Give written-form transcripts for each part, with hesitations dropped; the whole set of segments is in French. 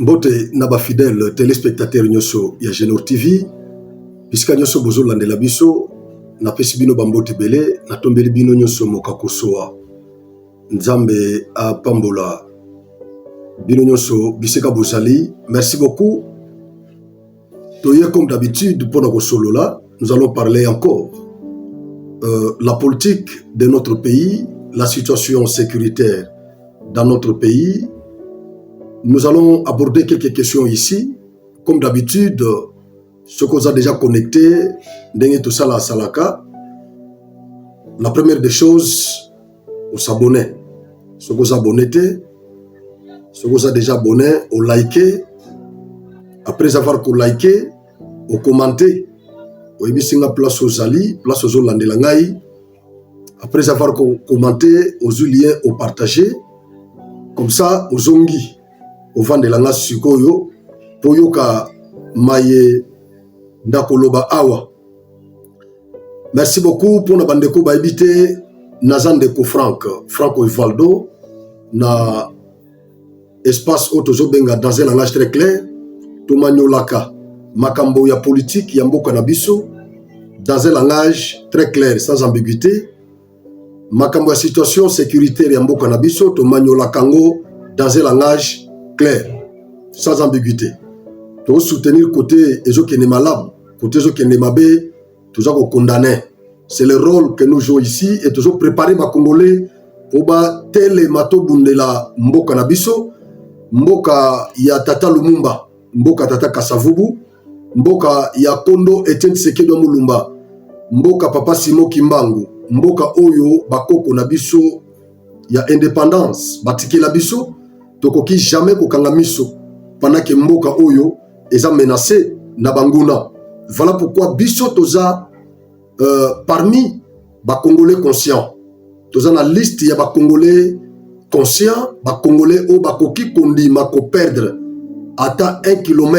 Mbote naba fidèle téléspectateur nyoso ya Genor TV bisika nyoso bozo landela biso na pesi bino bambote belé na tombeli bino nyoso mokakosoa Nzambe a pambola bino nyoso bisika bozali. Merci beaucoup. Toye comme d'habitude pour notre solo là, nous allons parler encore la politique de notre pays, la situation sécuritaire dans notre pays. Nous allons aborder quelques questions ici. Comme d'habitude, ce qu'on a déjà connecté, tout ça la Salaka. La première des choses, on s'abonner. Ce qu'on a abonné, ce qu'on a déjà abonné, on liké. Après avoir liké, on commenté. On a place aux Ali, place aux Landelangai. Après avoir commenté, aux liens, on partagé. Comme ça, aux ongi. Au vent de la sikoyo poyoka maye ndakoloba awa. Merci beaucoup pour na bandeko ba ebité nazandeko Franco Ivaldo na espace auto benga dans un langage très clair tomanyolaka makambo ya politique ya mboka na biso dans un langage très clair sans ambiguïté. Makambo ya situation sécuritaire ya mboka na biso tomanyolaka ngo dans un langage clair, sans ambiguïté. Pour soutenir côté Ezokene Malab, côté Ezokene Mabé, toujours condamné. C'est le rôle que nous jouons ici et toujours préparer ma Congolais pour tele mato bundela mboka nabiso, mboka ya Tata Lumumba, mboka Tata Kasavubu, mboka ya Kondo Etienne Tshisekedi Mulumba, mboka Papa Simo Kimbangu, mboka oyo bakoko nabiso ya indépendance, batiki la biso. Tokoki jamais kokanga miso pendant que mboka oyo eza menacé na banguna. Voilà pourquoi biso toza parmi ba Congolais conscients. Toza na liste ya ba Congolais conscients, ba Congolais o bakoki kondi mako perdre ata 1 km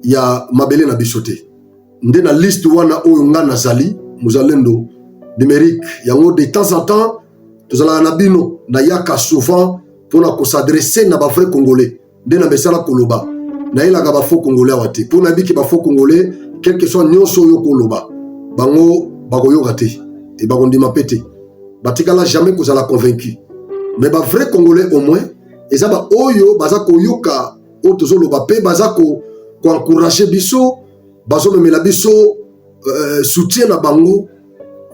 ya mabele na bisote. Nde na liste wana oyo nga nazali muzalendo numérique yango de temps en temps tozala na bino na yaka souvent pour s'adresser na ba vrai congolais de na besala koloba na ila ga ba faux congolais wate pour na biki ba faux congolais quel que soit nyonso yo koloba bango bakoyo gate et bakondi mapete batikala jamais que ça la convaincu mais ba vrai congolais au moins eza ba oyo baza koyoka o tozoloba pe baza ko encourager biso bazo memela biso soutien na bango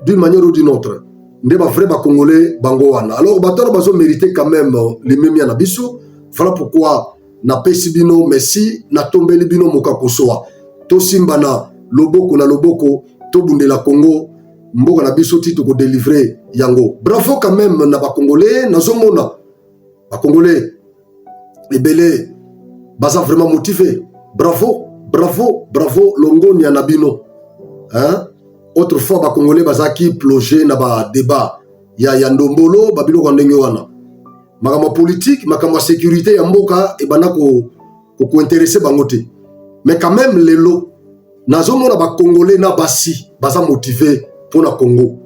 d'une manière ou d'une autre. Nde ba vrai ba Congolais bango wana. Alors batano bazo mériter quand même les mêmes ya na biso. Voilà pourquoi na pesi bino merci na tombeli bino mokakosoa. To simbana loboko to bundela Congo mboka na biso ti to ko délivrer yango. Bravo quand même na ba Congolais nazomona. Ba Congolais ebele baza vraiment motivé. Bravo longoni ya nabino. Hein? Autrefois, les Congolais bazaki plongé dans ba débat. Ya yandombolo babilo kandenge wana. Makama politique, makama sécurité ya mboka e bana ko intéresser bangote. Mais quand même lelo nazomona ba Congolais na basi baza motivé pour na Congo.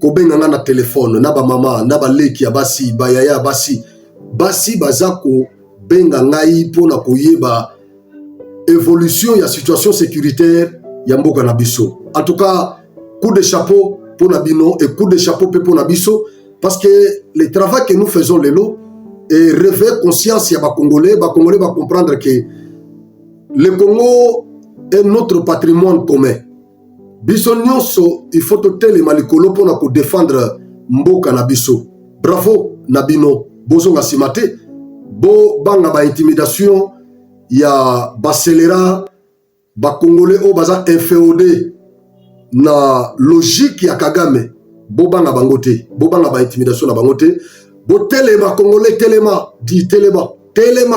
Ko benga na téléphone na ba mama na ba leki ya basi ba yaya basi baza ko benga ngai pour na koyeba évolution ya situation sécuritaire ya mboka na biso. En tout cas, coup de chapeau pour Nabino et coup de chapeau pour Nabiso parce que le travail que nous faisons Lelo et réveiller conscience à Congolais va comprendre que le Congo est notre patrimoine commun. Bisonioso il faut tout les malikolo pour défendre mboka Nabiso. Bravo Nabino bozo ngasimate bo banga ba intimidation ya baselera ba Congolais o baza inféodé na logique ya Kagame bobanga bangote bobanga ba intimidation na bangote bo telema Congolais telema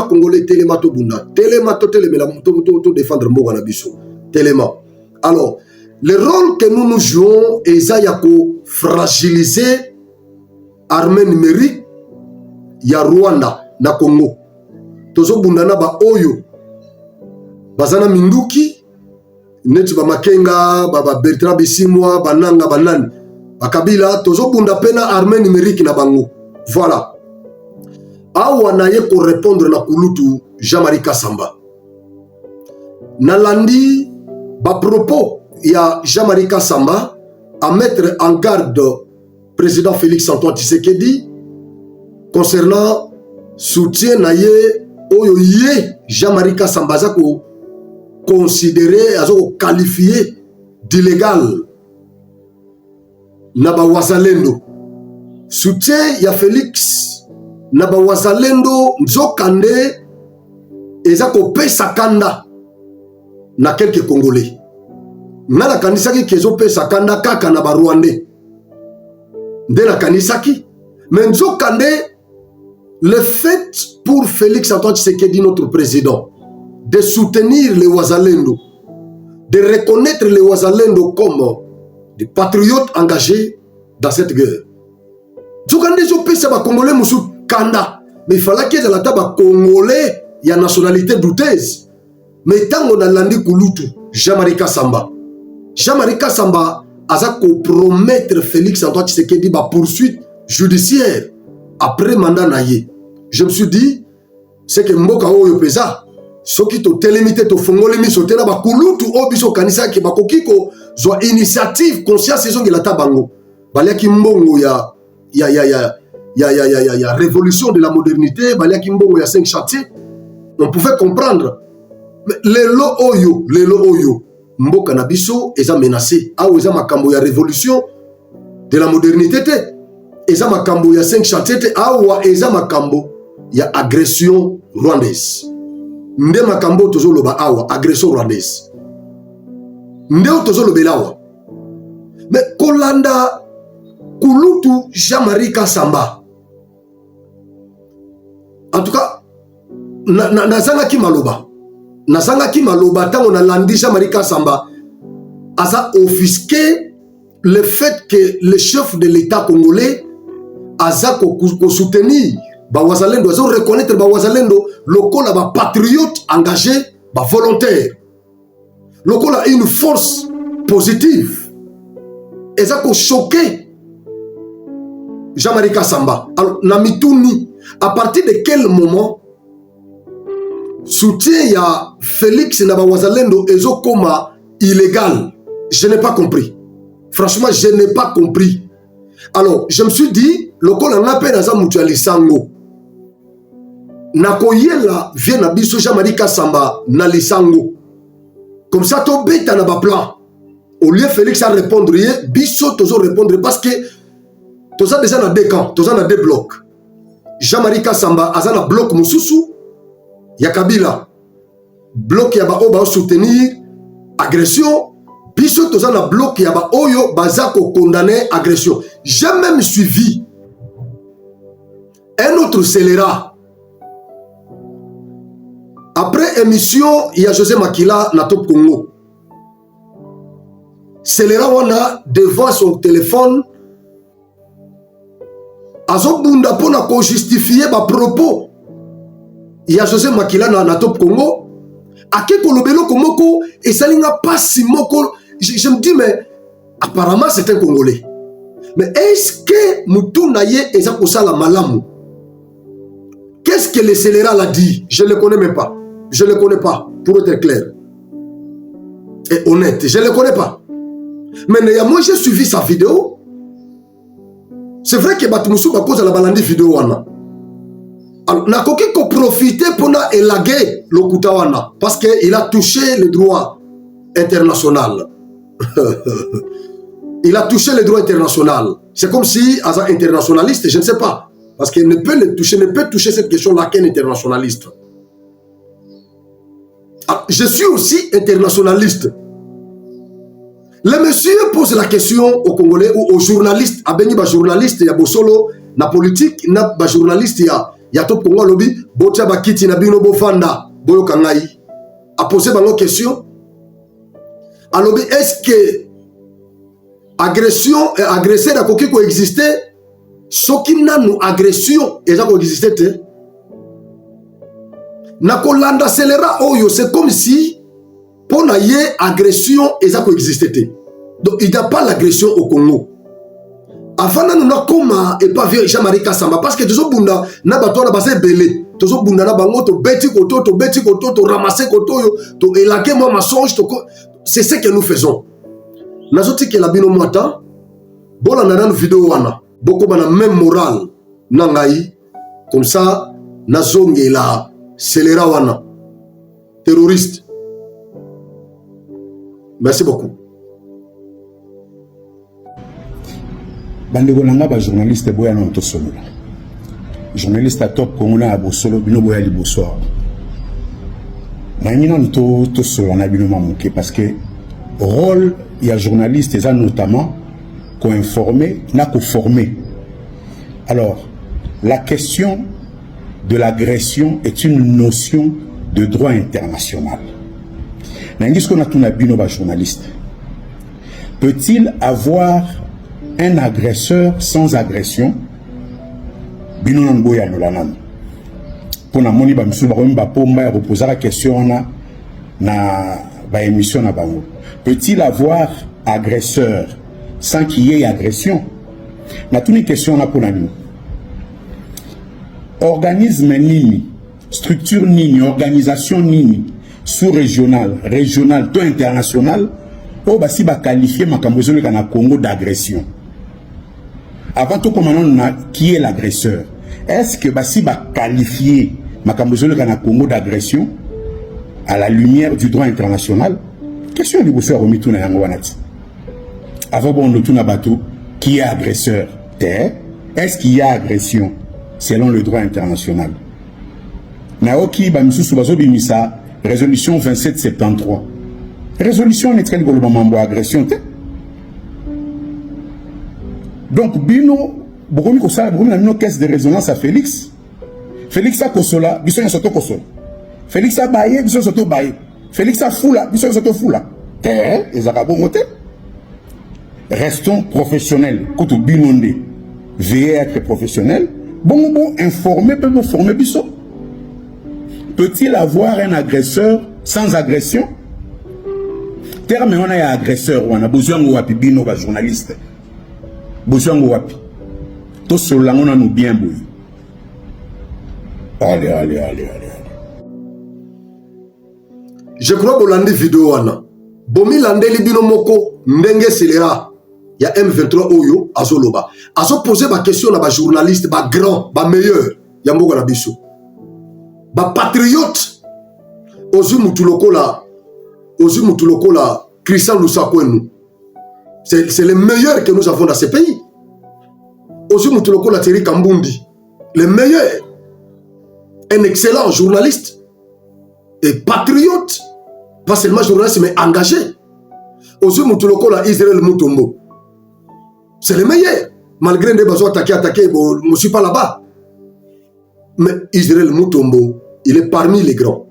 Congolais telema to bunda telema to telemela to défendre mboka na biso telema. Alors le rôle que nous jouons est yako fragiliser armée numérique ya Rwanda na Congo tozo bunda na ba oyo bazana minduki neti ba Makenga ba Bertrand Bisimwa bananga banani bakabila tozo bunda pena armée numérique na bango. Voilà awa na ye ko répondre na kulutu Jean-Marie Kassamba. Nalandi, propos, il y a Jean-Marie Kassamba à mettre en garde président Félix Antoine Tshisekedi concernant soutien naye oyoye Jean-Marie Kassamba zako considéré azo qualifié d'illégal naba wazalendo soutien ya Félix naba wazalendo nzokande ezako pesa kanda na quelques Congolais na kanisaki kezo pesa kanda kaka na ba Rwandais de la kanisaki mais nzokande le fait pour Félix Antoine Tshisekedi notre président de soutenir les Wazalendo, de reconnaître les Wazalendo comme des patriotes engagés dans cette guerre. Nzokande zo pesa ba Congolais musu kanda mais il fallait qu'il y ait la table Congolais ya nationalité douteuse mais tango na landi kulutu Jean-Marie Kassamba. Jean-Marie Kassamba a compromettre Félix Antoine Tshisekedi ba poursuite judiciaire après mandat naye. Je me suis dit c'est que mboka oyo pesa soki to telemite to fongole miso tena ba kulutu obiso kanisa ki ba kokiko zo initiative conscience saison de la tabango baliaki mbongo ya révolution de la modernité baliaki mbongo ya 5 chantiers on pouvait comprendre mais lelo oyo mboka na biso eza menacé awo eza makambo ya révolution de la modernité te eza makambo ya 5 chantiers te awa eza makambo ya agression rwandaise nde makambo tozoloba awa agression rwandaise nde tozolobela awa mais kolanda kulutu Jean-Marie Kassamba en tout cas nazangaki maloba tango na landi Jean-Marie Kassamba aza offusqué le fait que le chef de l'État congolais aza ko soutenir ba wazalendo azo reconnaître ba wazalendo lokola ba patriote engagé ba volontaire lokola une force positive eza ko choquer Jean-Marie Kassamba. Alors na mituni à partir de quel moment soutien ya Félix na ba wazalendo ezo koma illégal? Je n'ai pas compris. Franchement, je n'ai pas compris. Alors, je me suis dit, lokola ngape na za mutuali sango. Nakoyela vient na biso Jean-Marie Kassamba na lisango. Comme ça, to beta na ba plan. Au lieu Félix à répondre, biso tozo répondre parce que toza déjà na deux camps, toza na deux blocs. Jean-Marie Kassamba aza na bloc mususu ya Kabila. Bloc ya ba oba soutenir agression. Biso toza na bloc ya ba oyo bazako condamner agression. J'ai même suivi un autre scélérat. Après émission, il y a José Makila na Top Congo. Scélérat wana devant son téléphone azobunda pona ko justifier ba propos. Il y a José Makila na Top Congo. Ake kolobelo komoko et salinga pas si moko. Je me dis mais apparemment c'est un Congolais. Mais est-ce que Moutou-Naye est la malamu? Qu'est-ce que le scélérat l'a dit? Je ne le connais même pas. Je ne le connais pas, pour être clair. Et honnête, je ne le connais pas. Mais moi j'ai suivi sa vidéo. C'est vrai que Batmoussou a cause de la balandi vidéo. Alors, n'a qu'aucun profité pour élaguer le Koutawana. Parce qu'il a touché le droit international. Il a touché le droit international. C'est comme si, as un internationaliste, je ne sais pas. Parce qu'il ne peut toucher cette question-là qu'un internationaliste. Alors, je suis aussi internationaliste. Le monsieur pose la question aux Congolais ou aux journalistes. A béni ba journaliste, ya bosolo, na politique, na ba journaliste, ya top Congo lobby, botia ba kiti na bino bofanda, boyo kangai. A posé ba question. Alors, est-ce que agression et agressé n'a pas coexisté? Ce qui n'a nous agression et ça coexisté. Nakolanda scélérat oyo, c'est comme si pour naye agression et ça coexisté. Donc il n'y a pas l'agression au Congo. Avant nous n'a comme et pas vu Jean-Marie Kassamba parce que toujours bunda n'a pas toi n'a pas belé. tozo bundana bango, to beti koto, to ramasser koto, to élaguer moi mensonge, c'est ce que nous faisons. Nazoti ke la bino mwata, bola nanan vidéo wana, boko bana même moral, nangai, comme ça, nazonge la scélérat wana, terroriste. Merci beaucoup. Bandeko nanga ba journaliste boya na to solo. Journaliste à top kongona abo solo bino boya liboso. Na ngina to solo na bino mamuke parce que rôle il y a journaliste et ça notamment qu'on informer n'a qu'au former. Alors la question de l'agression est une notion de droit international. N'engis qu'on a tout na bino ba journaliste. Peut-il avoir un agresseur sans agression? Bino nan boya no lanan. Pour na moni ba msu ba ko mba pomba reposer la question na ba émission na bango. Peut-il avoir agresseur sans qu'il y ait agression? Na toute une question na pour nous. Organisme nini, structure nini, organisation nini, sous-régional, régional, tout international, oh bah si bah qualifier ma cambozole kana Congo d'agression. Avant tout comment on a qui est l'agresseur? Est-ce que bah si bah qualifier ma cambozole kana Congo d'agression à la lumière du droit international? Question du bosseur remis tout na yango wanati. Avant bon le tout na bateau, qui est agresseur? Est-ce qu'il y a agression selon le droit international? Naoki ba misusu bazo bimisa résolution 2773. Résolution n'est qu'elle globalement agression te. Donc bino bokomi ko sala bokomi na no caisse de résonance à Félix. Félix a kosola, biso ya soto kosola. Félix a baye, biso soto baye. Félix a fula, biso soto fula. Te, ezaka bongo te. Restons professionnels. Koto binonde. Veillez à être professionnel. Bon, informer, peut nous former biso. Peut-il avoir un agresseur sans agression? Terme on a un agresseur, on a besoin de wapi bino ba journaliste. Besoin de wapi. Tout cela on a nous bien bouilli. Allez. Je crois que l'on a vidéo wana. Bomi lande libino moko ndenge selera. Il y a M23 Oyo, Azoloba. Azo posé ma question à ma journaliste, ma grand, ma meilleur. Yambo Ganabiso. Ma patriote. Ozu Mutuloko la, Christian Lusakouenou. C'est le meilleur que nous avons dans ce pays. Ozu Mutuloko la Thierry Kambundi. Le meilleur. Un excellent journaliste. Et patriote. Pas seulement journaliste, mais engagé. Ozu Mutuloko la Israël Mutombo. C'est le meilleur. Malgré des besoins attaqués, bon, je ne suis pas là-bas. Mais Israël Mutombo, il est parmi les grands.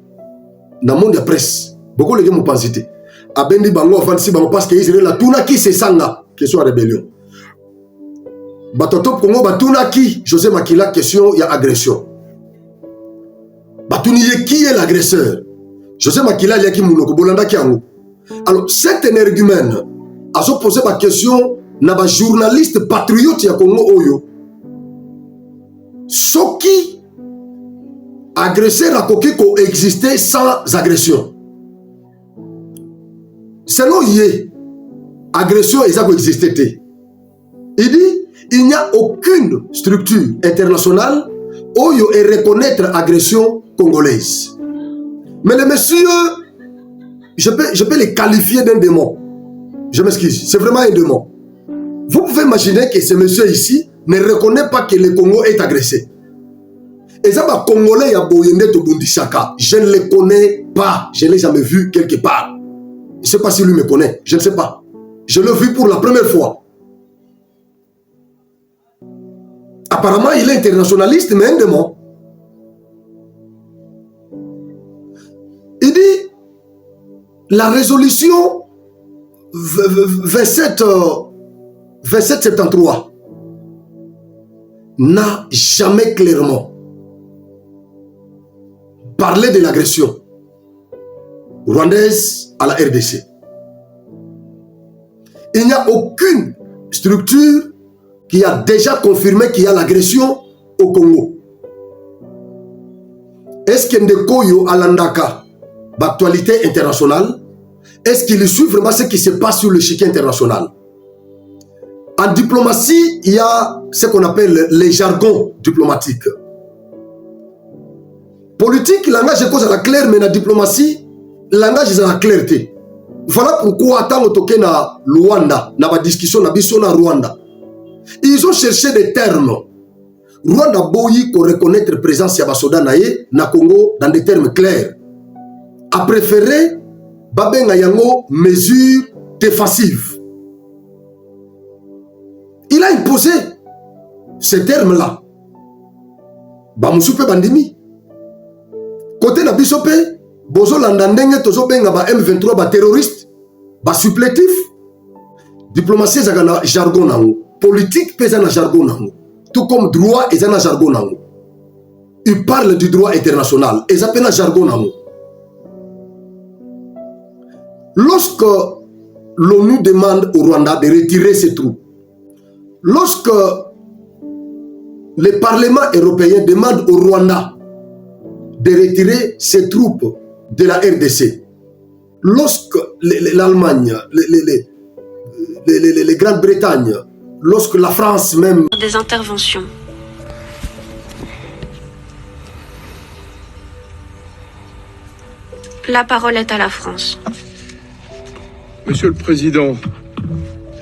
Dans le monde de la presse, beaucoup de gens m'ont pensé. Abendi Bango, parce que Israël a tout qui se sanga, question rébellion. Batoto Congo, Batuna qui, José Makila, question, il y a agression. Batuni qui est l'agresseur? José Makila, il y a qui mounoko, Bolanda Kiango. Alors, cet énergumène a posé ma question. Naba journaliste patriote ya Congo Oyo Soki agresseur a kokiko exister sans agression. Selon Yé, agression et ça exister. Il dit il n'y a aucune structure internationale Oyo et reconnaître agression congolaise. Mais le monsieur, je peux les qualifier d'un démon. Je m'excuse, c'est vraiment un démon. Vous pouvez imaginer que ce monsieur ici ne reconnaît pas que le Congo est agressé. Et ça va Congolais à Boyende Tobundisaka. Je ne le connais pas. Je ne l'ai jamais vu quelque part. Je ne sais pas si lui me connaît. Je ne sais pas. Je l'ai vu pour la première fois. Apparemment, il est internationaliste, mais un démon. Il dit la résolution 2773 n'a jamais clairement parlé de l'agression rwandaise à la RDC. Il n'y a aucune structure qui a déjà confirmé qu'il y a l'agression au Congo. est-ce que Ndekoyo Alandaka, l'actualité internationale, est-ce qu'il suit vraiment ce qui se passe sur le chiquet international? En diplomatie, il y a ce qu'on appelle les jargons diplomatiques. Politique, le langage est cause à la claire, mais la diplomatie, le langage est à la clarté. Voilà pourquoi, tant que na Rwanda, na la discussion na biso na Rwanda, ils ont cherché des termes. Rwanda boyi pour reconnaître la présence de Basoda naye na Congo dans des termes clairs. A préféré Babenga yango mesures défensives. Il a imposé ces termes-là. Bamusoupe bandimi. Côté na bisope, bozo landandenge tozo benga ba M23 ba terroriste, ba supplétif. Diplomatie zagana jargon nango, politique pesa na jargon nango. Tout comme droit et un jargon nango. Il parle du droit international et ça un jargon nango. Lorsque l'ONU demande au Rwanda de retirer ses troupes, lorsque le Parlement européen demande au Rwanda de retirer ses troupes de la RDC, lorsque l'Allemagne, les Grande-Bretagne, lorsque la France même... Des interventions. La parole est à la France. Monsieur le Président,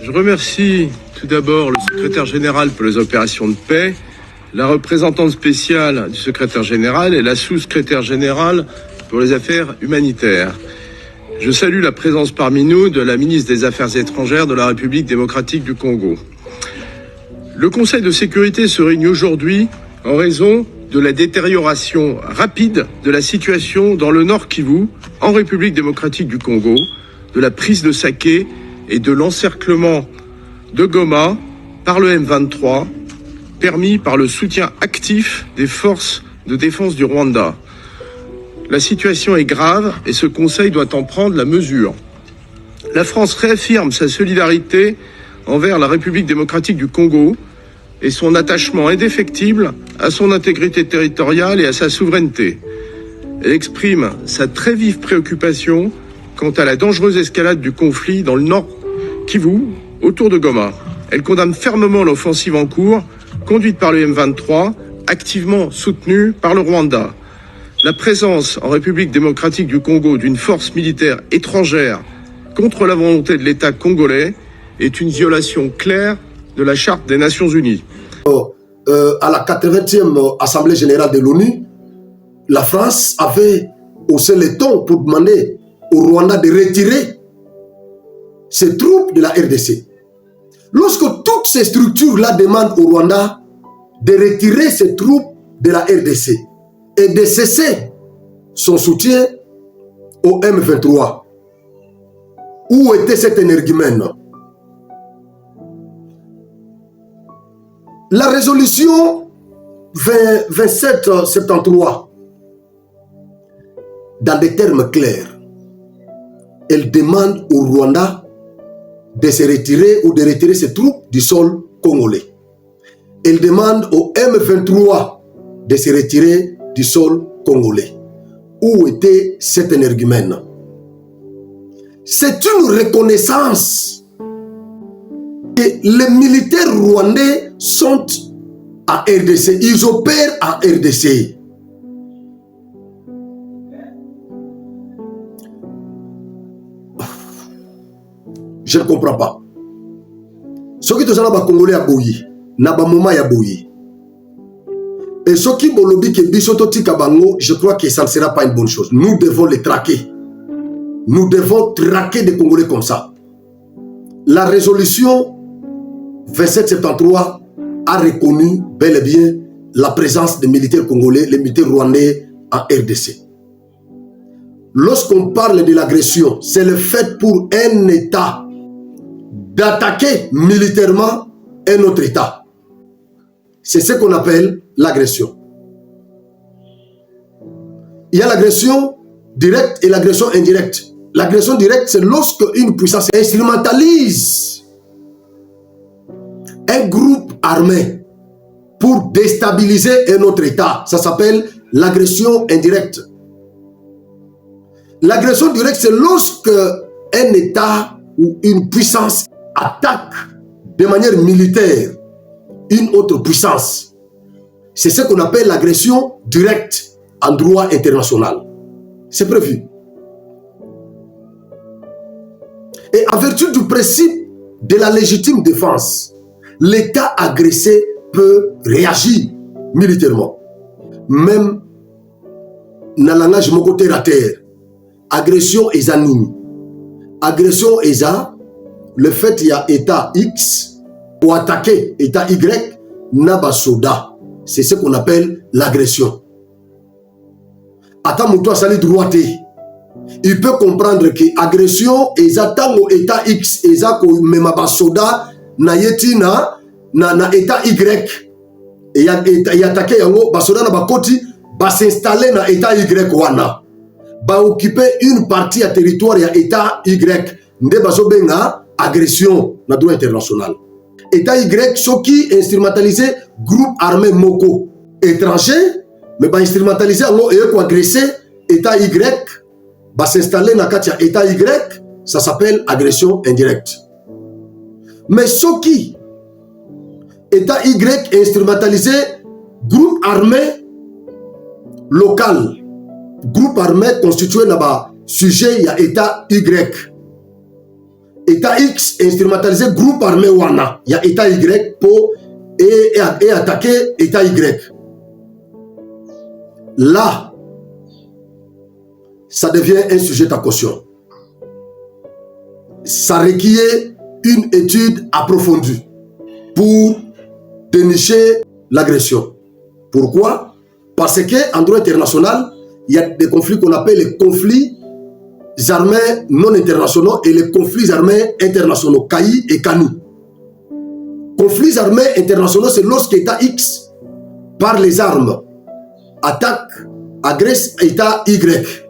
je remercie tout d'abord le secrétaire général pour les opérations de paix, la représentante spéciale du secrétaire général et la sous-secrétaire générale pour les affaires humanitaires. Je salue la présence parmi nous de la ministre des Affaires étrangères de la République démocratique du Congo. Le Conseil de sécurité se réunit aujourd'hui en raison de la détérioration rapide de la situation dans le Nord Kivu, en République démocratique du Congo, de la prise de Saké et de l'encerclement de Goma par le M23, permis par le soutien actif des forces de défense du Rwanda. La situation est grave et ce Conseil doit en prendre la mesure. La France réaffirme sa solidarité envers la République démocratique du Congo et son attachement indéfectible à son intégrité territoriale et à sa souveraineté. Elle exprime sa très vive préoccupation quant à la dangereuse escalade du conflit dans le Nord Kivu, autour de Goma. Elle condamne fermement l'offensive en cours, conduite par le M23, activement soutenue par le Rwanda. La présence en République démocratique du Congo d'une force militaire étrangère contre la volonté de l'État congolais est une violation claire de la Charte des Nations Unies. À la 80e Assemblée Générale de l'ONU, la France avait haussé les tons pour demander au Rwanda de retirer ses troupes de la RDC. Lorsque toutes ces structures-là demandent au Rwanda de retirer ses troupes de la RDC et de cesser son soutien au M23, où était cet énergumène? La résolution 2773, dans des termes clairs, elle demande au Rwanda de se retirer ou de retirer ses troupes du sol congolais. Elle demande au M23 de se retirer du sol congolais. Où était cet énergumène? C'est une reconnaissance que les militaires rwandais sont à RDC. Ils opèrent à RDC. Je ne comprends pas. Ce qui est en Congolais à Boyi, n'a pas moment à Boyi. Et ce qui bolobi que Bisoto Kabango, je crois que ça ne sera pas une bonne chose. Nous devons les traquer. Nous devons traquer des Congolais comme ça. La résolution 2773 a reconnu bel et bien la présence des militaires congolais, les militaires rwandais en RDC. Lorsqu'on parle de l'agression, c'est le fait pour un État d'attaquer militairement un autre État. C'est ce qu'on appelle l'agression. Il y a l'agression directe et l'agression indirecte. L'agression directe, c'est lorsque une puissance instrumentalise un groupe armé pour déstabiliser un autre État. Ça s'appelle l'agression indirecte. L'agression directe, c'est lorsque un État ou une puissance attaque de manière militaire une autre puissance. C'est ce qu'on appelle l'agression directe en droit international. C'est prévu. Et en vertu du principe de la légitime défense, l'État agressé peut réagir militairement. Même dans le langage moko terre à terre, agression est anime. Agression est le fait qu'il y a État X pour attaquer État Y n'a pas soda. C'est ce qu'on appelle l'agression. Attends, toi, ça droit. Il peut comprendre que l'agression est au État X et ça même pas soda na yeti na État Y et y attaqué yango basoda na bakoti ba s'installer na État Y wana ba occuper une partie à territoire ya État Y nde baso benga agression na droit international. État Y soki instrumentaliser groupe armé moko étranger mais ba instrumentaliser yango et ko agresser État Y ba s'installer na kati ya État Y, ça s'appelle agression indirecte. Mais soki État Y instrumentalisé groupe armé local, groupe armé constitué na sujet ya État Y. État X instrumentalisé groupe armé wana ya État Y pour et attaquer État Y. Là, ça devient un sujet à caution. Ça requiert une étude approfondie pour dénicher l'agression. Pourquoi? Parce qu'en droit international, il y a des conflits qu'on appelle les conflits armés non internationaux et les conflits armés internationaux, CAI et CANI. Conflits armés internationaux, c'est lorsque État X, par les armes, attaque, agresse État Y.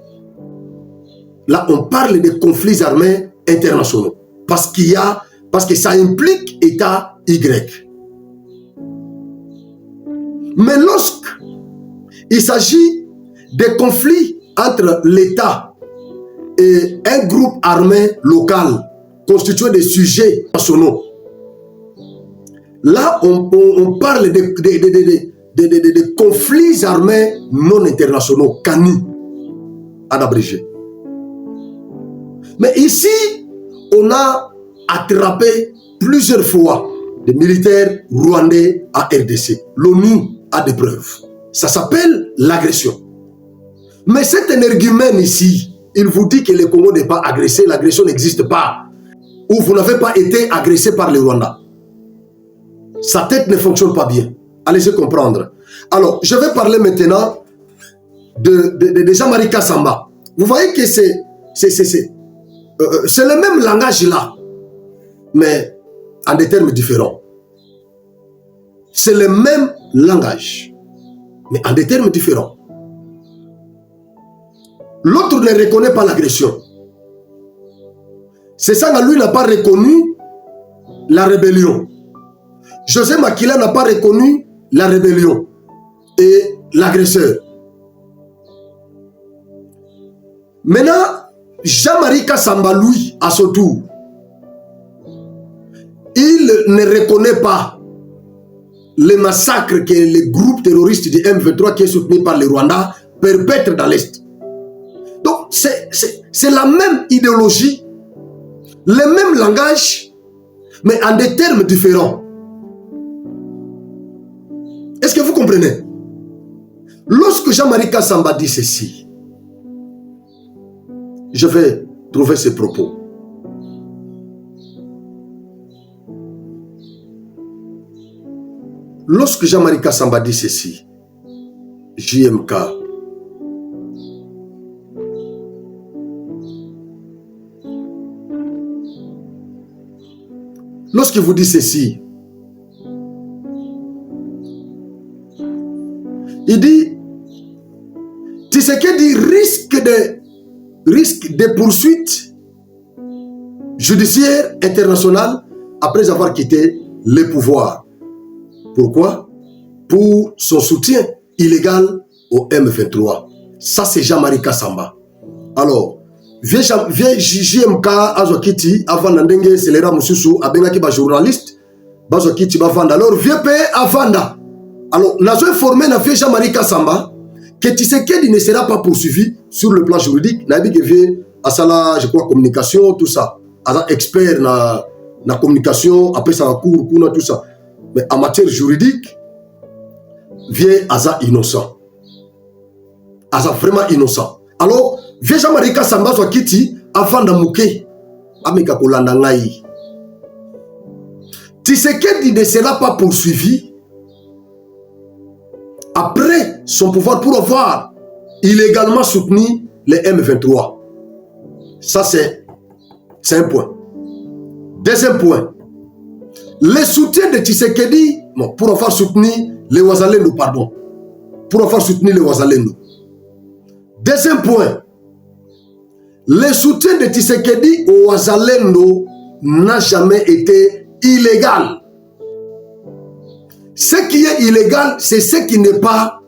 Là, on parle de conflits armés internationaux parce que ça implique État Y. Mais lorsqu'il s'agit de conflits entre l'État et un groupe armé local constitué de sujets nationaux, là, on parle de conflits armés non internationaux, CANI, en abrégé. Mais ici, on a attrapé plusieurs fois des militaires rwandais à RDC. L'ONU a des preuves. Ça s'appelle l'agression. Mais cet énergumène ici, il vous dit que le Congo n'est pas agressé, l'agression n'existe pas. Ou vous n'avez pas été agressé par le Rwanda. Sa tête ne fonctionne pas bien. Allez-y comprendre. Alors, je vais parler maintenant de Jean-Marie Kassamba. Vous voyez que c'est le même langage là, mais en des termes différents. C'est le même langage, mais en des termes différents. L'autre ne reconnaît pas l'agression. C'est ça, lui n'a pas reconnu la rébellion. José Makila n'a pas reconnu la rébellion et l'agresseur. Maintenant, Jean-Marie Kassamba, lui, à son tour, il ne reconnaît pas les massacres que le groupe terroriste du M23 qui est soutenu par le Rwanda perpètre dans l'Est. Donc, c'est la même idéologie, le même langage, mais en des termes différents. Est-ce que vous comprenez? Lorsque Jean-Marie Kassamba dit ceci, je vais trouver ses propos. Lorsque Jean-Marie Kassamba dit ceci, JMK, lorsqu'il vous dit ceci, il dit, Tshisekedi risque de poursuites judiciaires internationales après avoir quitté le pouvoir. Pourquoi? Pour son soutien illégal au M23. Ça, c'est Jean-Marie Kassamba. Alors, vieux JMK Azokiti, avant Nandenge, c'est l'era Moussousou, Abengaki ba journaliste, Bazokiti Bavanda. Alors, vieux P. Avanda. Alors, nous avons informé na vieux Jean-Marie Kassamba que Tshisekedi ne sera pas poursuivi sur le plan juridique. Nabi que vieux Asala, je crois, communication, tout ça. Asa expert na communication, après ça, cours, tout ça. Mais en matière juridique, vieux Asa innocent. Asa vraiment innocent. Alors, vieux Jean-Marie Kassamba Zwakiti, avant d'amouke, ameka kolanda ngai. Tshisekedi ne sera pas poursuivi après son pouvoir pour avoir illégalement soutenu les M23. Ça, c'est un point. Deuxième point. Le soutien de Tshisekedi, bon, pour avoir soutenu les Ouazalendo, pardon. Pour avoir soutenu les Ouazalendo. Deuxième point. Le soutien de Tshisekedi aux Ouazalendo n'a jamais été illégal. Ce qui est illégal, c'est ce qui n'est pas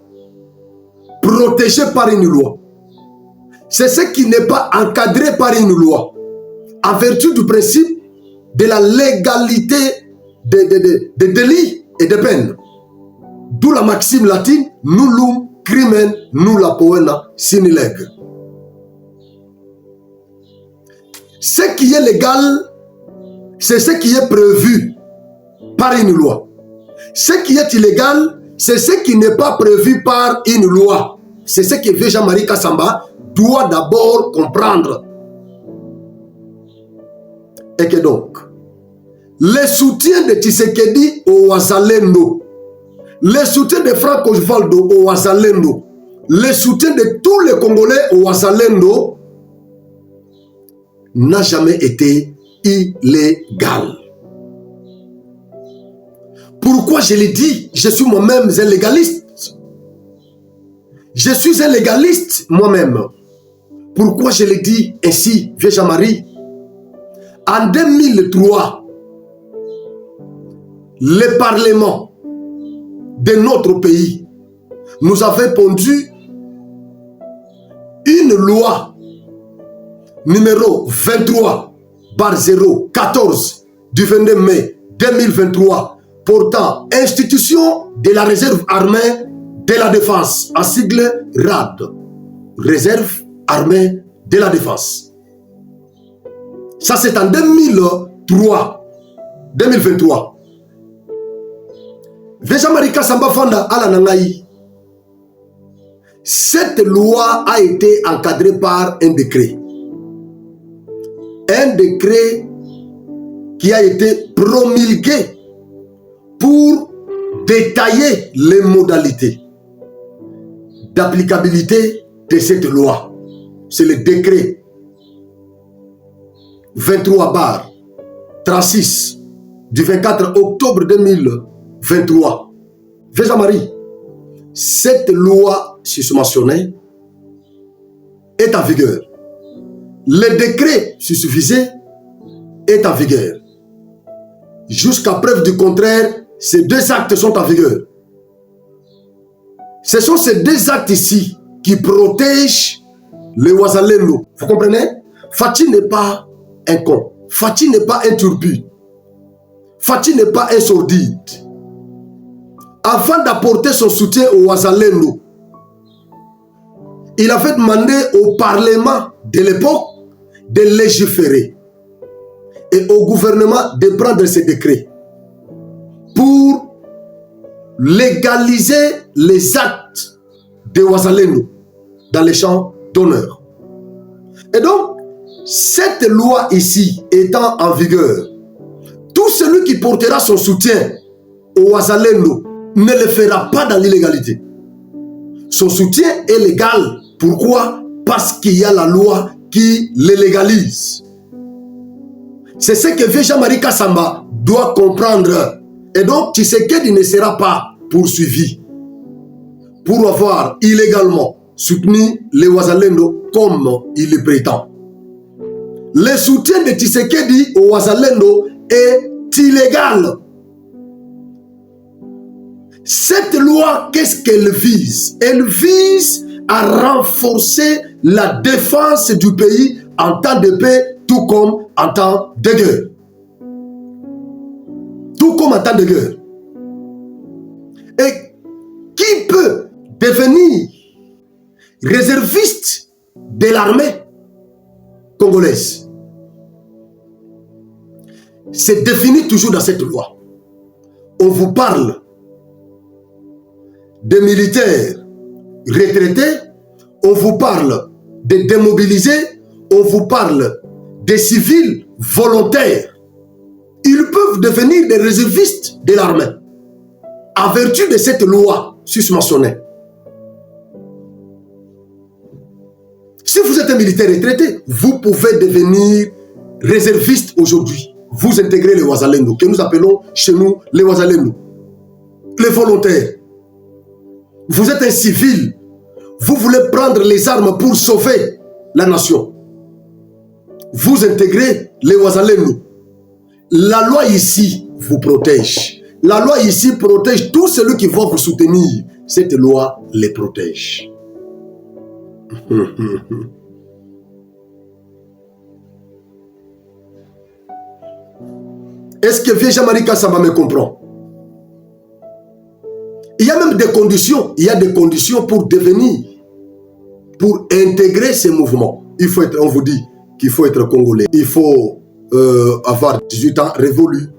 protégé par une loi. C'est ce qui n'est pas encadré par une loi. En vertu du principe de la légalité des délits et des peines. D'où la maxime latine, nullum crimen nulla poena sine lege. Ce qui est légal, c'est ce qui est prévu par une loi. Ce qui est illégal, c'est ce qui n'est pas prévu par une loi. C'est ce que vieux Jean-Marie Kassamba doit d'abord comprendre. Et que donc, le soutien de Tshisekedi au Ouazalendo, le soutien de Franck Osvaldo au Ouazalendo, le soutien de tous les Congolais au Ouazalendo n'a jamais été illégal. Pourquoi je l'ai dit? Je suis moi-même un légaliste. Je suis un légaliste moi-même. Pourquoi je l'ai dit ainsi, vieux Jean-Marie? En 2003, le Parlement de notre pays nous avait pondu une loi numéro 23/014 du 22 mai 2023 portant institution de la réserve armée de la défense, en sigle RAD, réserve armée de la défense. Ça, c'est en 2023. Jean-Marie Kassamba Fanda Alanangaï. Cette loi a été encadrée par un décret. Un décret qui a été promulgué pour détailler les modalités d'applicabilité de cette loi. C'est le décret 23/36 du 24 octobre 2023. Jean-Marie, cette loi susmentionnée est en vigueur. Le décret susvisé est en vigueur. Jusqu'à preuve du contraire, ces deux actes sont en vigueur. Ce sont ces deux actes ici qui protègent les Ouazalendo. Vous comprenez? Fati n'est pas un con. Fati n'est pas un turbu. Fati n'est pas un sordide. Avant d'apporter son soutien aux Ouazalendo, il avait demandé au Parlement de l'époque de légiférer et au gouvernement de prendre ces décrets pour légaliser les actes de Ouazalendo dans les champs d'honneur. Et donc, cette loi ici étant en vigueur, tout celui qui portera son soutien au Ouazalendo ne le fera pas dans l'illégalité. Son soutien est légal. Pourquoi? Parce qu'il y a la loi qui le légalise. C'est ce que vieux Jean-Marie Kassamba doit comprendre. Et donc, Tshisekedi ne sera pas poursuivi pour avoir illégalement soutenu les Ouazalendo comme il le prétend. Le soutien de Tshisekedi au Ouazalendo est illégal. Cette loi, qu'est-ce qu'elle vise? Elle vise à renforcer la défense du pays en temps de paix, tout comme en temps de guerre. Tout comme en temps de guerre. Et qui peut devenir réserviste de l'armée congolaise? C'est défini toujours dans cette loi. On vous parle des militaires retraités, on vous parle des démobilisés, on vous parle des civils volontaires. Ils peuvent devenir des réservistes de l'armée en vertu de cette loi susmentionnée. Si vous êtes un militaire retraité, vous pouvez devenir réserviste aujourd'hui. Vous intégrez les Wazalendo, que nous appelons chez nous les Wazalendo, les volontaires. Vous êtes un civil, vous voulez prendre les armes pour sauver la nation. Vous intégrez les Wazalendo. La loi ici vous protège. La loi ici protège tous ceux qui vont vous soutenir. Cette loi les protège. Est-ce que vieux Jean-Marie Kassamba me comprend? Il y a même des conditions. Il y a des conditions pour devenir, pour intégrer ces mouvements. Il faut être, on vous dit qu'il faut être congolais. Il faut avoir 18 ans révolus,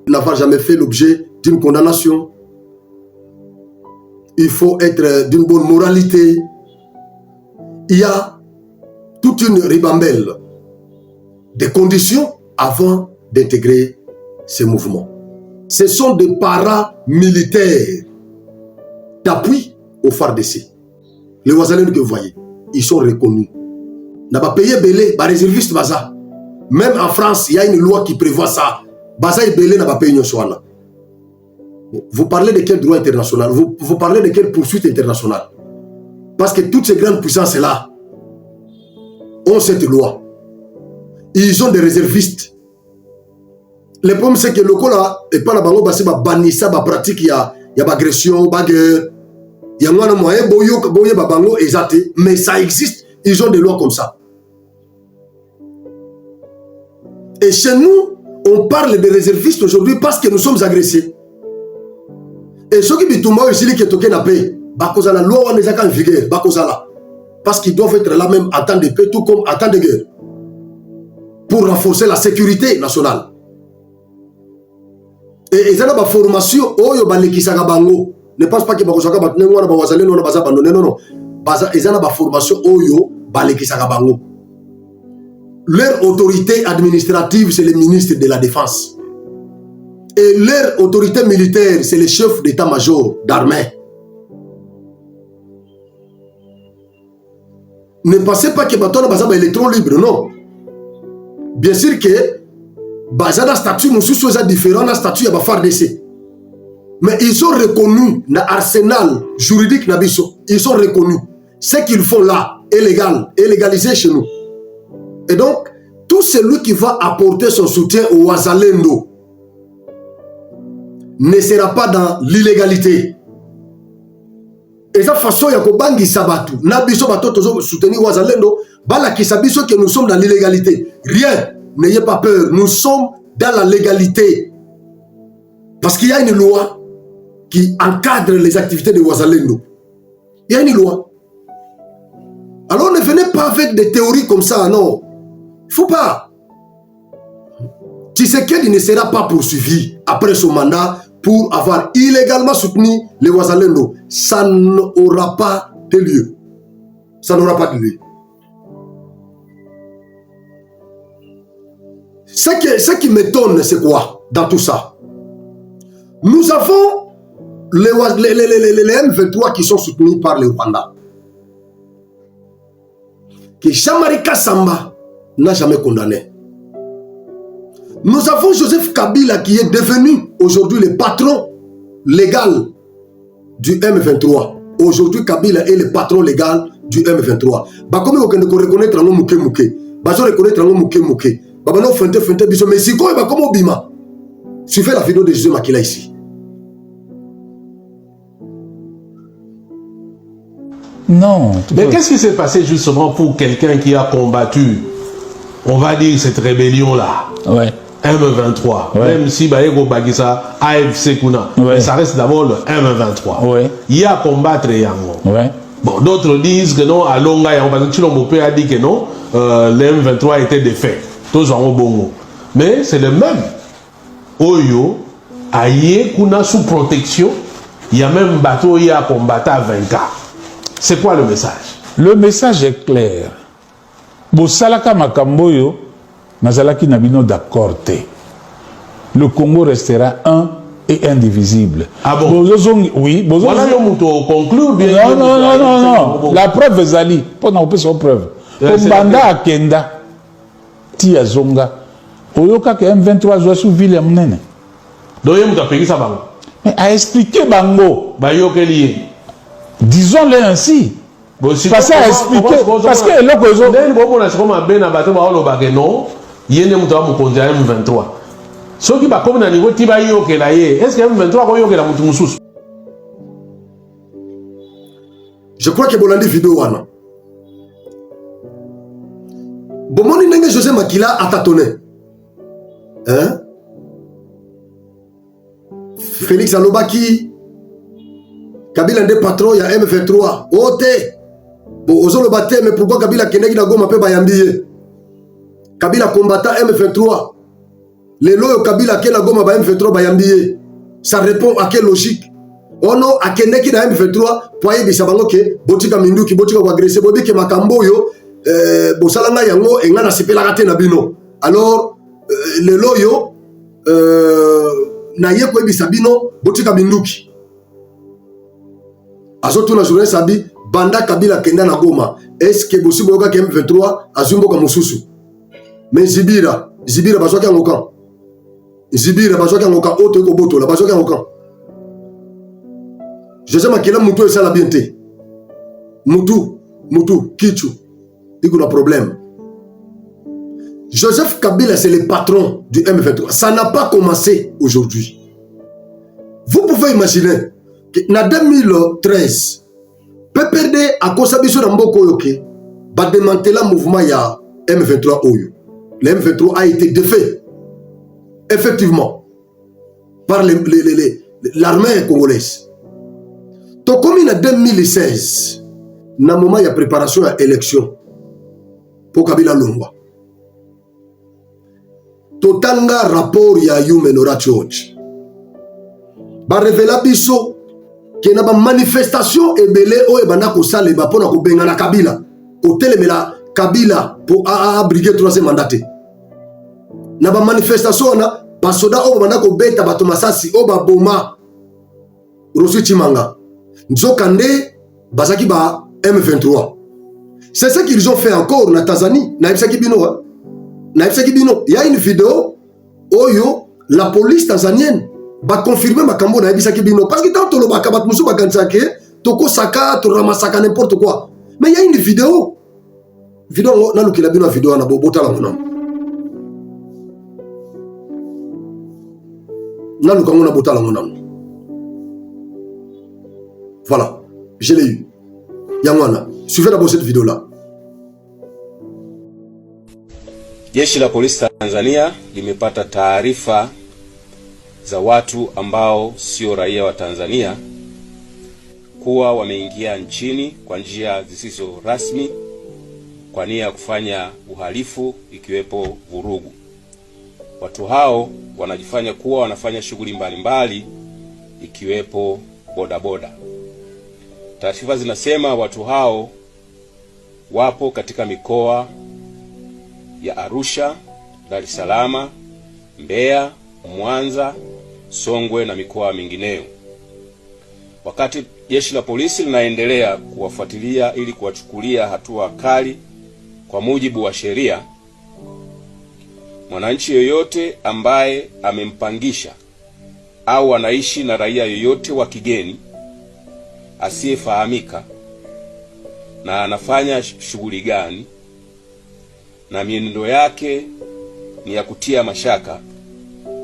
n'avoir jamais fait l'objet d'une condamnation. Il faut être d'une bonne moralité. Il y a toute une ribambelle de conditions avant d'intégrer ces mouvements. Ce sont des paramilitaires d'appui au FARDC. Les Wazalendo que vous voyez, ils sont reconnus. N'a pas payé belé, par réserviste baza. Même en France, il y a une loi qui prévoit ça. Baza et belé n'a pas payé Nyoswana. Vous parlez de quel droit international? Vous parlez de quelle poursuite internationale? Parce que toutes ces grandes puissances-là ont cette loi. Ils ont des réservistes. Le problème, c'est que le coup là, et pas la bango, c'est que banissa, pratique, il y a agression, guerre. Il y a un moyen, bango, exacté, mais ça existe. Ils ont des lois comme ça. Et chez nous, on parle de réservistes aujourd'hui parce que nous sommes agressés. Et ceux qui disent aussi qui toquent la paix, la loi n'est pas en vigueur, parce qu'ils doivent être là même en temps de paix, tout comme en temps de guerre, pour renforcer la sécurité nationale. Et ils ont une formation, ne pense pas que non, non. Ils ont une formation, leur autorité administrative, c'est le ministre de la Défense. Et leur autorité militaire, c'est le chef d'état-major d'armée. Ne pensez pas que Baton est électron libre, non. Bien sûr que Bazana statut, nous sommes différents, dans statut, il y a FARDC. Mais ils sont reconnus dans l'arsenal juridique Nabiso. Ils sont reconnus. Ce qu'ils font là est légal, est légalisé chez nous. Et donc, tout celui qui va apporter son soutien au Wazalendo ne sera pas dans l'illégalité. Et cette façon, il y a Kobangi Sabatu. Nabiso Bato soutenir Wazalendo. Bala Kisabiso que nous sommes dans l'illégalité. Rien, n'ayez pas peur. Nous sommes dans la légalité. Parce qu'il y a une loi qui encadre les activités de Wazalendo. Il y a une loi. Alors ne venez pas avec des théories comme ça, non. Il ne faut pas. Tshisekedi ne sera pas poursuivi après son mandat pour avoir illégalement soutenu les Wazalendo. Ça n'aura pas de lieu. Ça n'aura pas de lieu. Ce qui m'étonne, c'est quoi dans tout ça? Nous avons les M23 qui sont soutenus par le Rwanda. Que Jean-Marie Kassamba n'a jamais condamné. Nous avons Joseph Kabila qui est devenu aujourd'hui le patron légal du M23. Aujourd'hui, Kabila est le patron légal du M23. Bah, comme on reconnaître un mouké mouké. Bah, on reconnaître un mouké mouké. Bah, non, fente biso. Mais si quoi, bah, comment bima? Suivez la vidéo de Joseph Makila ici. Non. Mais qu'est-ce qui s'est passé justement pour quelqu'un qui a combattu, on va dire, cette rébellion-là? Ouais. M23, ouais. Même si Bayego Bagisa, AFC Kuna, ouais. Mais ça reste d'abord le M23. Ouais. Il y a à combattre Yango. Ouais. Bon, d'autres disent que non, à Longa, parce que Chilombo a dit que non, le M23 était défait. Tous en bongo. Mais c'est le même. Oyo, Aye Kuna sous protection, il y a même bateau qui a combattu à 20K. C'est quoi le message? Le message est clair. Bosalaka Makamboyo, Nazalaki Nabino d'accord. Le Congo restera un et indivisible. Ah bon? Oui. Voilà, on conclut bien. Non. La preuve est Ali. Pour nous faire son preuve. Kombanda Akenda, Tia Zonga, Oyoka que M23 joue sous ville Mnene. Donc, il y a un pays ça bango. Mais à expliquer Bango. Disons-le ainsi. Parce qu'à expliquer. Parce que M23. Ceux qui comme na niveau tiba yo ke la ye, est-ce que M23 ko yo ke la mutu mususu? Je crois que bolandi vidéo wana. Bomoni ndenge José Makila a tâtonné. Hein? Félix Alobaki Kabila ndé patron ya M23. Ote. Bon ozolo baté mais pourquoi Kabila kendeki na Goma pe bayambiye? Kabila combattant M23. Les lois Kabila qui na Goma ba M23 bayambiye. Ça répond à quelle logique? Ono akendeki na M23 poye bisabango ke botika minduki botika ko agresser bobi ke makambo yo bosalanga yango enga na sepela kate na bino. Alors les loyo na ye ko bisabino botika minduki. Azoto na journée sabi banda Kabila kenda na Goma. Est-ce que possible oka ke M23 azumbo ka mususu? Mais Zibira bazoka ngoka. Zibira bazoka ngoka oto ko boto la bazoka ngoka. José Makila mutu et ça la bienté. Mutu, Kichu. Il y a un problème. Joseph Kabila, c'est le patron du M23. Ça n'a pas commencé aujourd'hui. Vous pouvez imaginer que en 2013, PPRD a constaté dans Mboko Yoke, va démanteler le mouvement ya M23 Oyo. Le M23 a été défait. Effectivement. Par l'armée congolaise. Donc, comme en 2016, dans le moment il y a préparation à l'élection pour Kabila Longwa. Totanga rapport ya Human Rights Watch. Ba révéla biso que na ba manifestation ebele o ebanda ko saleba pona ko benga na Kabila. Ko telemela Kabila pour abriguer troisième mandat. Na ba manifestation na basoda o banda ko beta bato masasi o ba boma Rosu Chimanga. Nzokande Bazaki ba M23. C'est ce qu'ils ont fait encore en Tanzanie. Il y a une vidéo où la police tanzanienne va confirmer Makambo na Ebisaki Bino. Parce que tant que le Bakabat Moussou Bakansake, Toko Saka, Toramasaka, n'importe quoi. Mais il y a une vidéo. Vidéo, na lukila bino vidéo na bobota la monam. Na lukango na bota la monam. Voilà, je l'ai eu. Yangwana, suivez d'abord cette vidéo-là. Jeshi la polisi Tanzania limepata taarifa za watu ambao sio raia wa Tanzania kuwa wameingia nchini kwa njia zisizo rasmi kwa nia ya kufanya uhalifu ikiwepo vurugu. Watu hao wanajifanya kuwa wanafanya shughuli mbalimbali ikiwepo bodaboda. Taarifa zinasema watu hao wapo katika mikoa ya Arusha, Dar es Salaam, Mbeya, Mwanza, Songwe na mikoa mingineyo. Wakati jeshi la polisi linaendelea kuwafuatilia ili kuwachukulia hatua kali kwa mujibu wa sheria, mwananchi yoyote ambaye amempangisha au anaishi na raia yoyote wa kigeni asiyefahamika na anafanya shughuli gani na mienendo yake ni ya kutia mashaka,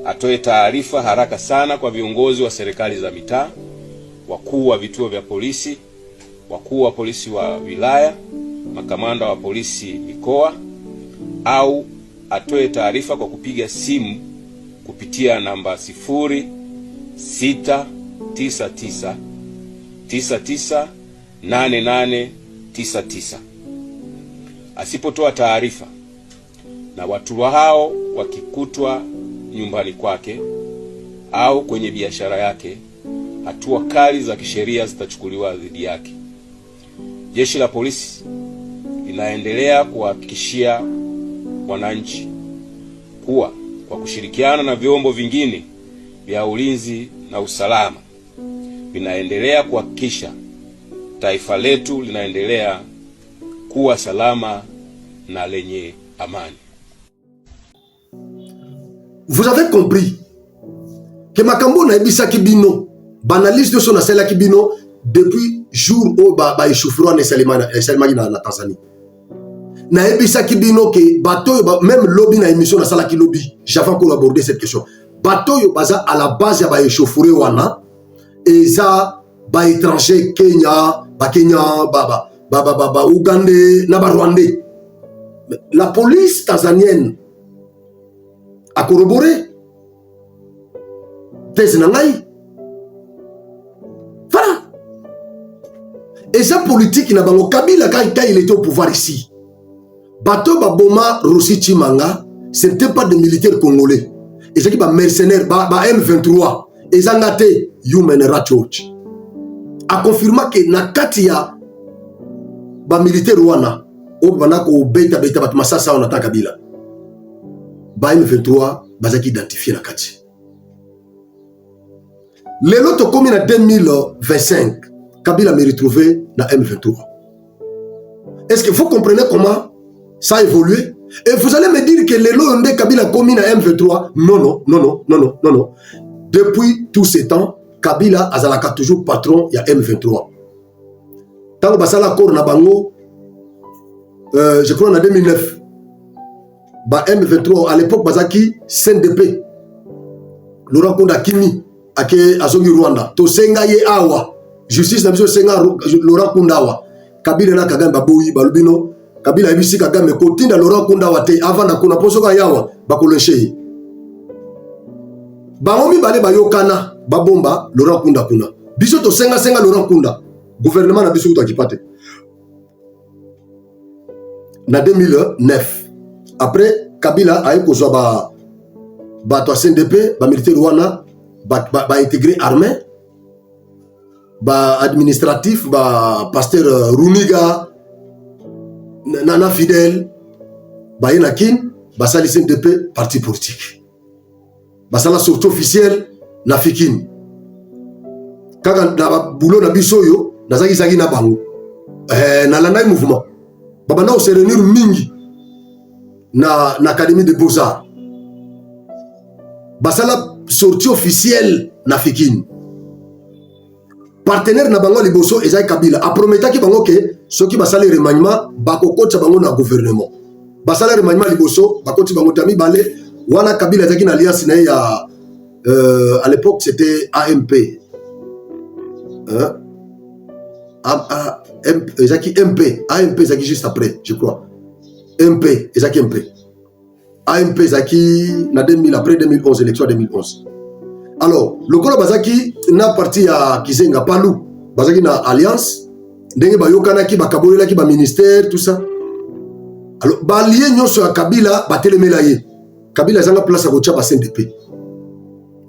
atoe taarifa haraka sana kwa viongozi wa serikali za mitaa, wakuu wa vituo vya polisi, wakuu wa polisi wa wilaya, makamanda wa polisi mikoa, au atoe taarifa kwa kupiga simu kupitia namba 0699 998899. Asipotoa taarifa na watu hao wakikutwa nyumbani kwake au kwenye biashara yake, hatua kali za kisheria zitachukuliwa dhidi yake. Jeshi la polisi linaendelea kuhakikishia wananchi kuwa kwa kushirikiana na vyombo vingine vya ulinzi na usalama vinaendelea kuhakikisha taifa letu linaendelea kuwa salama na lenye amani. Vous avez compris que makambo na ebisa kibino banaliste so na sela kibino depuis jour où ba échauffement na Salima na Tanzanie. Na ebisa kibino que bateau même lobby na émission na sala ki lobby, j'avais encore abordé cette question. Bateau baza à la base ya ba échauffeur wana et ça ba étranger Kenya, ba Ougandais na ba Rwandais. La police tanzanienne a corroboré thèse nangai. Voilà. Et ça politique na bango Kabila quand il était au pouvoir ici. Bateau Baboma Rossi Chimanga, c'était pas des militaires congolais. Et c'est qui ba mercenaires ba M23 et zangate Human Rights Watch a confirmé que na katia ba militaire wana o banako beta batuma sasa on attaque Kabila. Ba M23 bazaki identifié na kati. Les lots commis en 2025, Kabila m'a retrouvé dans M23. Est-ce que vous comprenez comment ça a évolué? Et vous allez me dire que les lots de Kabila commis dans M23, non. Depuis tout ce temps, Kabila azalaka toujours patron ya M23. Tant que basala kor na bango, je crois en 2009, ba M23 à l'époque bazaki CNDP, Laurent Kunda Kimi. Ake azongi Rwanda to senga ye awa justice na biso senga Laurent Kundawa Kabila na Kagame baboyi balubino Kabila ibisi Kagame kotinda Laurent Kundawa te avant na kuna posoka yawa bakoleshe bangomi bale bayokana babomba Laurent Kunda kuna biso to senga Laurent Kunda gouvernement na biso utakipate na 2009 après Kabila a ekozwa ba to CNDP ba militaire wana ba intégré armée, ba administratif, ba pasteur Runiga, Nana Fidel, ba Yenakin, ba sali CNDP parti politique. Ba sala sortie officielle na Fikin. Kaka na boulot na bisoyo, na zaki na bango. Na landai mouvement. Baba na se réunir mingi na académie de beaux-arts. Ba sala sortie officielle na Fikin. Partenaire na bango liboso ezai Kabila a prometaki bango ke soki basala remaniement bakokotsa bango na gouvernement. Basala remaniement liboso bakoti bango tami bale wana Kabila ezaki na alliance na ya à l'époque c'était AMP. Ezaki MP, AMP ezaki juste après, je crois. MP, ezaki MP. AMP Zaki na 2000 après 2011 élection 2011. Alors le golo bazaki na parti à Kizenga Palou bazaki na alliance ndenge bayokana ki bakabolela ki ba ministère tout ça. Alors ba lié nyonso ya Kabila batelemela ye. Kabila zanga place à kocha ba CNDP.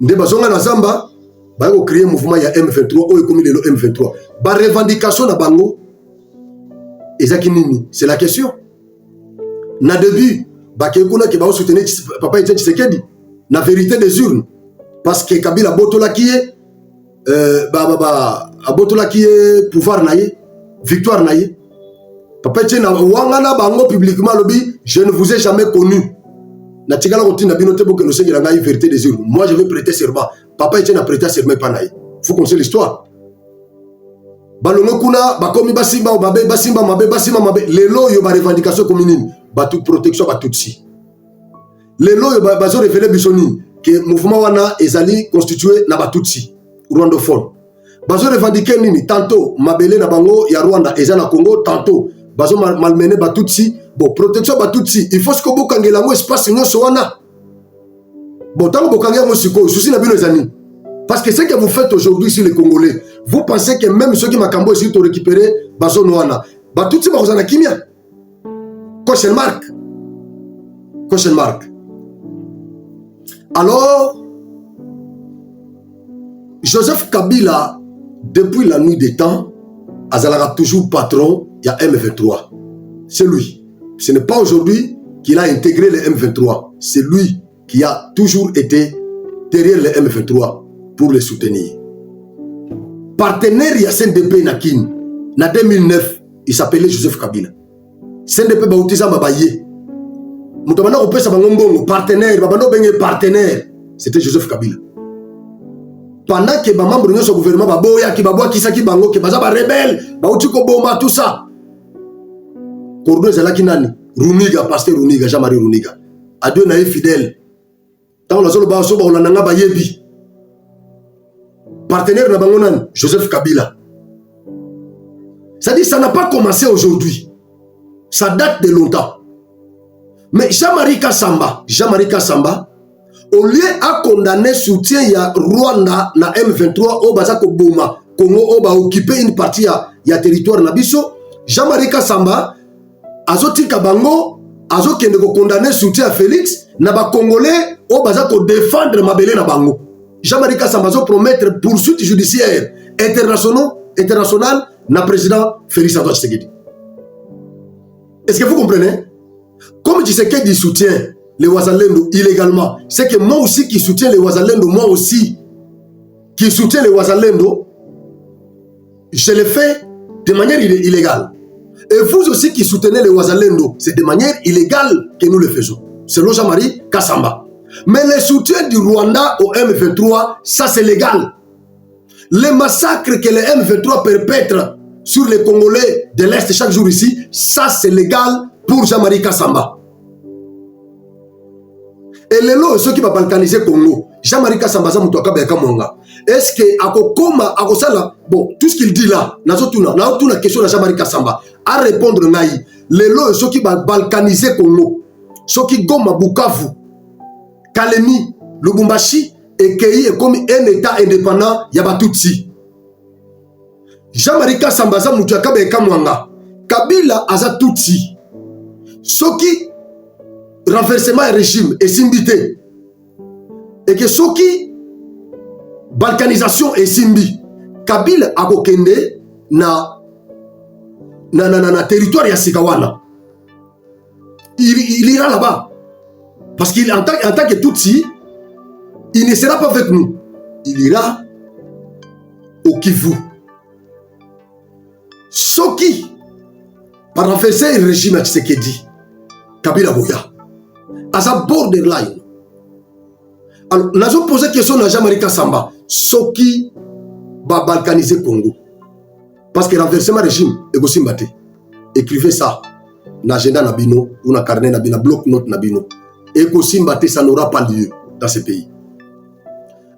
Nde bazonga na Zamba ba ko créer mouvement ya M23 o ekomi lelo M23. Ba revendication na bango ezaki nini? C'est la question. Na début bakekuna ki ba soutenir papa Etienne Tshisekedi na vérité des urnes parce que Kabila botola qui est botola qui est pouvoir naie victoire naie papa Etienne wangana bango publiquement lobby je ne vous ai jamais connu na tigala kotinda binote boke no sengela ngai vérité des urnes. Moi je vais prêter serment. Papa Etienne a prêté serment pas naie. Faut qu'on sait l'histoire. Balongo kuna bakomi basimba mabe basimba mabe lelo yo ba revendication commune ba toute protection ba tutsi lelo yo ba zo révéler bisoni que mouvement wana ezali constitué na ba tutsi rwandophone bazo revendiquer nini tantôt mabele na bango ya Rwanda eza na Congo tantôt bazo malmener batutsi bon protection batutsi il faut ce que bokangela ngo espace nyonso wana bon tant que bokangela ngo siko souci na bino ezani parce que ce que vous faites aujourd'hui sur les Congolais vous pensez que même ceux qui makambo essayer de récupérer bazo wana batutsi bakozana kimia question mark alors Joseph Kabila depuis la nuit des temps azalaka toujours patron il y a M23 c'est lui ce n'est pas aujourd'hui qu'il a intégré le M23 c'est lui qui a toujours été derrière le M23 pour le soutenir partenaire ya CNDP Nakin na 2009 il s'appelait Joseph Kabila CNDP bautisa mabaye mutamana opesa bangombongo partenaire babando benge partenaire c'était Joseph Kabila pendant que ba membre du gouvernement baboya ki babwa kisaki bango ke baza ba rebelle ba utiko bomba tout ça cordon ezalaki nani Runiga pasteur Runiga Jean-Marie Runiga adieu na fidèle tant la zolo ba so ba olanda ba yebi partenaire na bango nani Joseph Kabila ça dit ça n'a pas commencé aujourd'hui ça date de longtemps mais Jean-Marie Kassamba au lieu à condamner soutien ya Rwanda na M23 au bazako Boma Congo au ba occuper une partie ya territoire na biso Jean-Marie Kassamba azotika bango azokende ko condamner soutien à Félix na ba Congolais au bazako défendre mabele na bango Jean-Marie Kassamba zo promettre poursuite judiciaire international na président Félix Antoine Tshisekedi. Est-ce que vous comprenez? Comme Tshisekedi soutient les Wazalendo illégalement, c'est que moi aussi qui soutiens les Wazalendo, moi aussi qui soutiens les Wazalendo, je le fais de manière illégale. Et vous aussi qui soutenez les Wazalendo, c'est de manière illégale que nous le faisons. Selon Jean-Marie Kassamba. Mais le soutien du Rwanda au M23, ça c'est légal. Les massacres que les M23 perpètrent sur les Congolais de l'Est chaque jour ici, ça c'est légal pour Jean-Marie Kassamba. Et les lots, ceux qui vont balkaniser Congo, Jean-Marie Kassamba, est-ce que Akokoma, Akosala, bon, tout ce qu'il dit là, la question de Jean-Marie Kassamba, à répondre naï, les lots, ceux qui vont balkaniser Congo, ceux qui goma Bukavu, Kalemi, Lubumbashi, et qui est comme un État indépendant, Yabatutsi. Jean-Marie Kassamba, Kabila, Azatutsi. Ceux qui renversement et régime et simbité et que ceux qui balkanisation et simbi Kabila a kokende na territoire ya Sikawana il ira là-bas parce qu'il en tant que Tutsi il ne sera pas avec nous, il ira au Kivu. Ceux qui par renverser le régime à Tshisekedi Kabila Boya à sa borderline. Alors, nous avons posé la question à Jean-Marie Kassamba, ceux qui va balkaniser Congo. Parce que renversement régime est aussi battu. Écrivez ça dans l'agenda Nabino ou dans le carnet Nabino, bloc-note Nabino. Et aussi battu, ça n'aura pas lieu dans ce pays.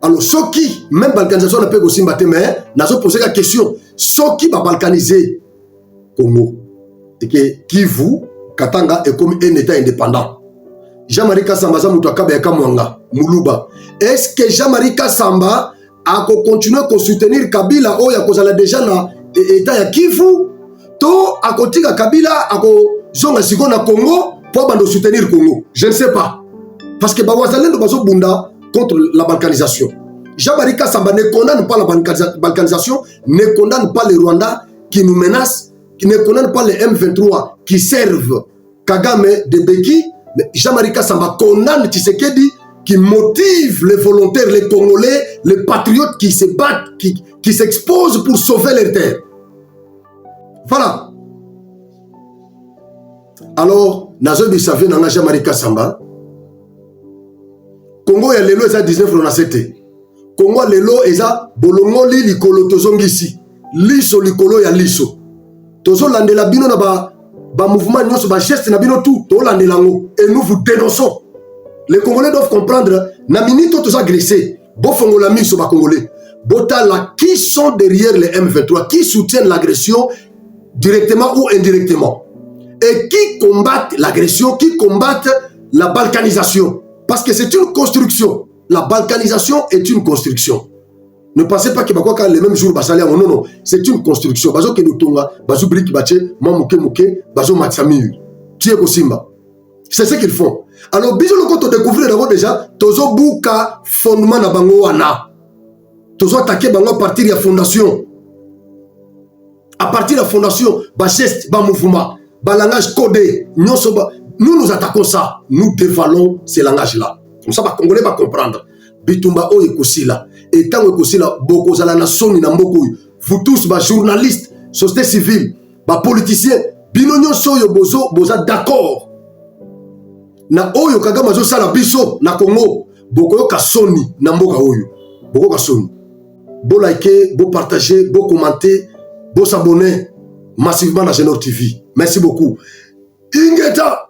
Alors, ceux qui, même balkanisation ne peut aussi battu, mais nous avons posé la question, ceux qui va balkaniser Congo, et que Kivu, Katanga est comme un État indépendant. Jean-Marie Kassamba Muluba. Est-ce que Jean-Marie Kassamba a continué à soutenir Kabila ou a déjà dans l'État de Kivu? To a continué Kabila a zonga na Congo pour soutenir Congo? Je ne sais pas. Parce que Bawazalendo bazo bunda contre la balkanisation. Jean-Marie Kassamba ne condamne pas la balkanisation, ne condamne pas les Rwandais qui nous menacent, qui ne condamne pas les M23 qui servent Kagame de Beki. Mais Jean-Marie Kassamba condamne Tshisekedi qui motive les volontaires, les Congolais, les patriotes qui se battent, qui s'exposent pour sauver leur terre. Voilà. Alors, Nazobi Savé n'a Jean-Marie Kassamba. Congo ya lelo eza 19 na 7. Congo lelo eza bolongo li likolo tozongisi. Liso likolo ya liso. Tozo landela bino na ba mouvement nyonso ba geste na bino tout to landelango et nous vous dénonçons. Les Congolais doivent comprendre na minute tous agressés bo fongola miso ba Congolais Botala, qui sont derrière les M23, qui soutiennent l'agression directement ou indirectement, et qui combattent l'agression, qui combattent la balkanisation. Parce que c'est une construction. La balkanisation est une construction. Ne pensez pas que les mêmes jours, non, non, c'est une construction. Bazo Kenutunga, Bazo Brik Bache, Mamouke Mouke, Bazo Matsamir, Tiego Simba. C'est ce qu'ils font. Alors, bisous, quand on découvre d'abord déjà, Tozo Bouka, fondement na bango wana. Tozo attaqué bango à partir de la fondation. À partir de la fondation, ba geste, ba mouvement, ba langage codé. Nous attaquons ça. Nous dévalons ces langages-là. Comme ça, les Congolais vont comprendre. Bitumba o ekosila. Et tant ekosila, boko zala na soni na mboko. Vous tous, ba journalistes, société civile, ba politiciens, binonyo soyo boza d'accord. Na oyo kagama zo sala biso na Congo, boko yo ka soni na mboka oyo. Boko ka soni. Bo liker, bo partager, bo commenter, bo s'abonner massivement à Genor TV. Merci beaucoup. Ingeta